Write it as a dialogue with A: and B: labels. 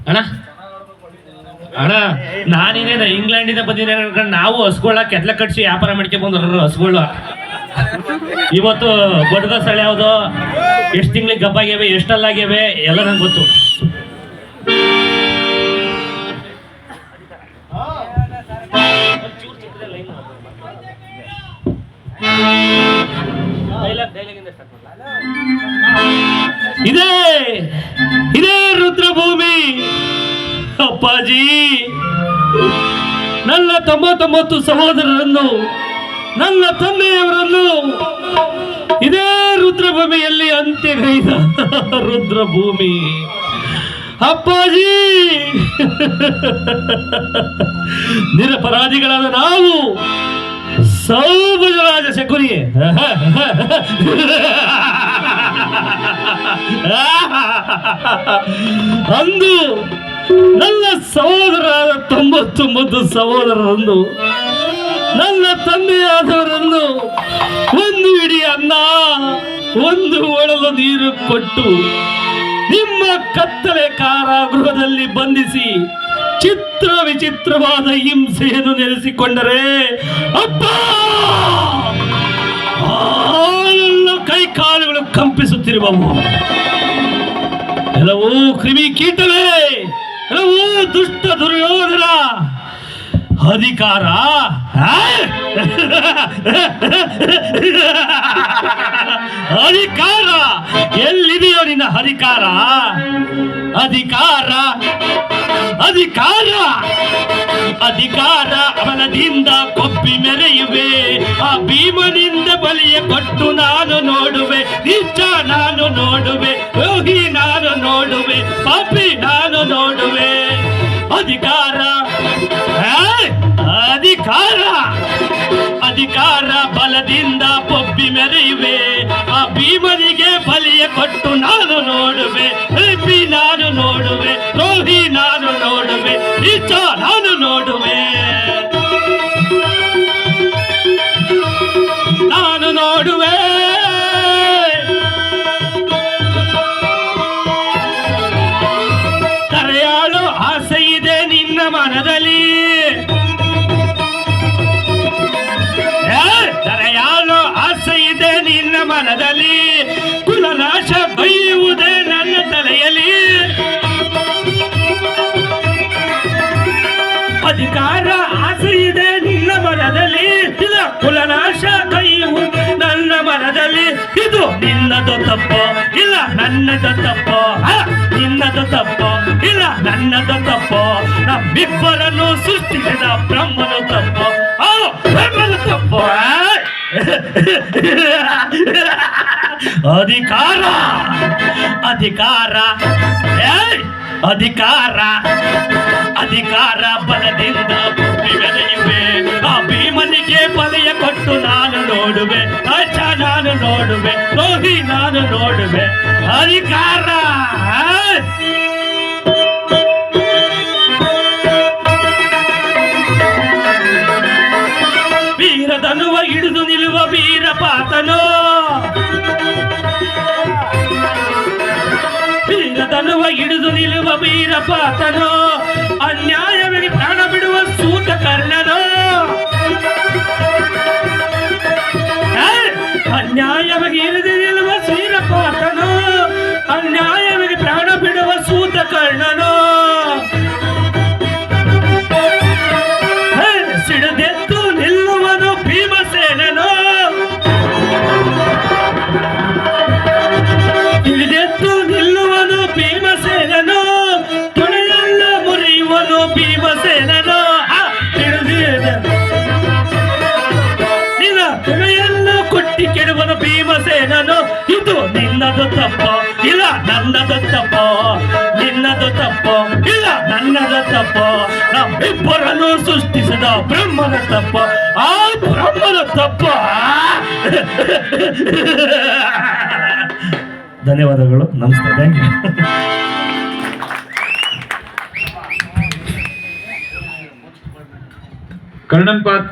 A: ಅಣ್ಣ ಅಣ್ಣ ನಾನಿನೇನ ಇಂಗ್ಲೆಂಡಿಂದ ಬಂದಿದ್ದೇನೆ ಅನ್ಕೊಂಡು ನಾವು ಹಸುಗಳ ಕೆಟ್ಲ ಕಟ್ಸಿ ವ್ಯಾಪಾರ ಮಾಡ್ಕೆ ಬಂದ್ರು ಹಸುಗಳು. ಇವತ್ತು ಬಡ್ದ ಸ್ಥಳ ಯಾವುದು, ಎಷ್ಟು ತಿಂಗಳಿಗೆ ಗಬ್ಬಾಗ್ಯವೆ, ಎಷ್ಟಲ್ಲಾಗ್ಯವೆ ಎಲ್ಲ ನಂಗೆ ಗೊತ್ತು. ಇದೇ ಇದೇ ರುದ್ರಭೂಮಿ ಅಪ್ಪಾಜಿ. ನನ್ನ 99 ಸಹೋದರರನ್ನು, ನನ್ನ ತಂದೆಯವರನ್ನು ಇದೇ ರುದ್ರಭೂಮಿಯಲ್ಲಿ ಅಂತ್ಯಗೈದ ರುದ್ರಭೂಮಿ ಅಪ್ಪಾಜಿ. ನಿರಪರಾಧಿಗಳಾದ ನಾವು ಸೌಭುಜರಾಜ ಶಕುನಿ ಅಂದು ನನ್ನ ಸಹೋದರರಾದ 99 ಸಹೋದರರನ್ನು, ನನ್ನ ತಂದೆಯಾದವರನ್ನು ಒಂದು ಇಡೀ ಅನ್ನ, ಒಂದು ಒಳಲು ನೀರು ಕೊಟ್ಟು ನಿಮ್ಮ ಕತ್ತಲೆ ಕಾರಾಗೃಹದಲ್ಲಿ ಬಂಧಿಸಿ ಚಿತ್ರ ವಿಚಿತ್ರವಾದ ಹಿಂಸೆಯನ್ನು ನೆಲೆಸಿಕೊಂಡರೆ ಅಪ್ಪ, ನನ್ನ ಕೈ ಕಾಲುಗಳು ಕಂಪಿಸುತ್ತಿರುವವು. ಎಲ್ಲವೂ ಕ್ರಿಮಿ ಕೀಟವೇ, ಎಲ್ಲವೂ ದುಷ್ಟ ದುರ್ಯೋಧನ ಅಧಿಕಾರ. ಅಧಿಕಾರ ಎಲ್ಲಿದೆಯೋ ನಿನ್ನ ಅಧಿಕಾರ? ಅಧಿಕಾರ ಅಧಿಕಾರ ಅಧಿಕಾರ ಬಲದಿಂದ ಕೊಪ್ಪಿ ಮೆರೆಯುವೆ. ಆ ಭೀಮನಿಂದ ಬಲಿಯ ಕೊಟ್ಟು ನಾನು ನೋಡುವೆ. ನೀಚ ನಾನು ನೋಡುವೆ, ರೋಗಿ ನಾನು ನೋಡುವೆ, ಪಾಪಿ ನಾನು ನೋಡುವೆ. ಅಧಿಕಾರ ಅಧಿಕಾರ ಅಧಿಕಾರ ಬಲದಿಂದ ಕೊಪ್ಪಿ ಮೆರೆಯುವೆ. ಆ ಭೀಮನಿಗೆ ಬಲಿಯ ಕೊಟ್ಟು ನಾನು ನೋಡುವೆ. ಪಾಪಿ ನಾನು ನೋಡುವೆ, ರೋಗಿ ನಾನು ನೋಡುವೆ, ನೀಚ ನಾನು ನೋಡುವೆ. ನಾನು ನೋಡುವೆ. ಕರೆಯಾಳು ಆಸೆ ಇದೆ ನಿನ್ನ ಮನದಲ್ಲಿ, ಕರೆಯಾಳು ಆಸೆ ಇದೆ ನಿನ್ನ ಮನದಲ್ಲಿ. ಕುಲನಾಶ ಬೈಯುವುದೇ ನನ್ನ ತಲೆಯಲ್ಲಿ. ಅಧಿಕಾರ ಆಸೆ ಇದೆ ನಿನ್ನ ಮನದಲ್ಲಿ, ಇಲ್ಲ ಕುಲನಾಶ ಬೈಯುವುದು ನನ್ನ ಮನದಲ್ಲಿ. ಇದು ನಿನ್ನದು ತಪ್ಪು, ಇಲ್ಲ ನನ್ನದು ತಪ್ಪು. ನಿನ್ನದು ತಪ್ಪು, ಇಲ್ಲ ನನ್ನದು ತಪ್ಪು. ನಮ್ಮಿಬ್ಬರನ್ನು ಸೃಷ್ಟಿಸಿದ ಬ್ರಹ್ಮನು ತಪ್ಪು, ಬ್ರಹ್ಮನು ತಪ್ಪು. ಅಧಿಕಾರ ಅಧಿಕಾರ ಅಧಿಕಾರ ಅಧಿಕಾರ ಬಲದಿಂದ ಭೂಮಿ ಬೆಳೆಯುವೆ. ಆ ಭೀಮನಿಗೆ ಬಲಿಯ ಕೊಟ್ಟು ನಾನು ನೋಡುವೆ. ಅಚ್ಚ ನಾನು ನೋಡುವೆ, ರೋಗಿ ನಾನು ನೋಡುವೆ. ಅಧಿಕಾರ ವೀರಧನುವ ಹಿಡಿದು ನಿಲ್ಲುವ ವೀರಪಾತನು, ವೀರಧನುವ ಹಿಡಿದು ನಿಲ್ಲುವ ವೀರಪಾತನು. ಅನ್ಯಾಯವಾಗಿ ಪ್ರಾಣ ಬಿಡುವ ಸೂತ ಕರ್ಣನು, ಅನ್ಯಾಯವಾಗಿ ಹಿಡಿದು ನಿಲ್ಲುವ ವೀರಪಾತನು. ಅನ್ಯಾಯವಾಗಿ ಪ್ರಾಣ ಬಿಡುವ ಸೂತ ಕರ್ಣನು. ಸಿಡಿದೆದ್ದು ನಿಲ್ಲುವನು ಭೀಮಸೇನನು, ಹಿಡಿದೆದ್ದು ನಿಲ್ಲುವನು ಭೀಮಸೇನನು. ತೊಳೆಯಲ್ಲ ಮುರಿಯುವನು ಭೀಮಸೇನನು. ನಿನ್ನ ತೊಳೆಯಲ್ಲ ಕೊಟ್ಟಿ ಕೆಡುವನು ಭೀಮಸೇನನು. ಇದು ನಿನ್ನದು ತಪ್ಪು, ಇಲ್ಲ ನನ್ನದು ತಪ್ಪು. ನಿನ್ನದು ತಪ್ಪು, ಇಲ್ಲ ನನ್ನದು ತಪ್ಪು. ನಮ್ಮಿಬ್ಬರನ್ನು ಸೃಷ್ಟಿಸಿದ ಬ್ರಹ್ಮನ ತಪ್ಪು, ಆ ಬ್ರಹ್ಮನ ತಪ್ಪು. ಧನ್ಯವಾದಗಳು. ನಮಸ್ತೆ. Thank you.
B: ಕರ್ಣನ್ ಪಾತ್